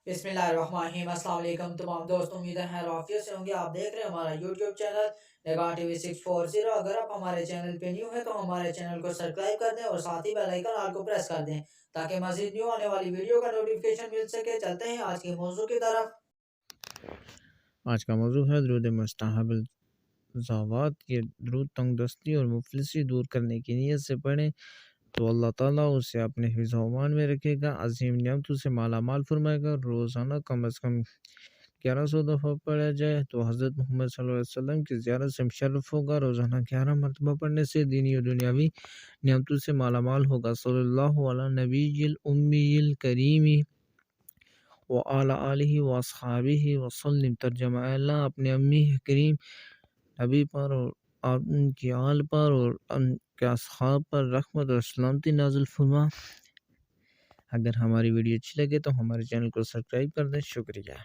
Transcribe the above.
बिस्मिल्लाहिर्रहमानिर्रहीम। अस्सलाम वालेकुम तमाम दोस्तों, उम्मीद है आफियत से होंगे। आप देख रहे हैं हमारा यूट्यूब चैनल निगाह टीवी 640। अगर आप हमारे चैनल पे न्यू है तो हमारे चैनल को सब्सक्राइब कर दें और साथ ही बेल आइकन ऑल को प्रेस कर दें ताकि मज़ीद न्यू आने वाली वीडियो का नोटिफिकेशन मिल सके। चलते हैं आज के मौजू की तरफ। आज का मौजू है दरूद मुस्तहब ज़ावात। ये दरूद तंगदस्ती और मुफलिसी दूर करने की नीयत से पढ़ें तो अल्लाह ताला उसे अपने हिफ्ज़ व अमान में रखेगा, अज़ीम नेमतों से माला माल फरमाएगा। रोज़ाना कम अज़ कम 1100 दफ़ा पढ़ा जाए तो हज़रत मोहम्मद सल्लल्लाहु अलैहि वसल्लम की ज़ियारत से मुशर्रफ होगा। रोज़ाना 11 मरतबा पढ़ने से दीनी और दुनियावी नेमतों से माला माल होगा। सल्लल्लाहु अला नबीयिल उम्मीयिल करीमी व अला आलिहि व अस्हाबिहि वसल्लम। तर्जुमा, अल्लाह अपने अम्मी करीम नबी पर और उनकी आल पर और उनके असहाब पर रहमत और सलामती नाज़िल फरमा। अगर हमारी वीडियो अच्छी लगे तो हमारे चैनल को सब्सक्राइब कर दें। शुक्रिया।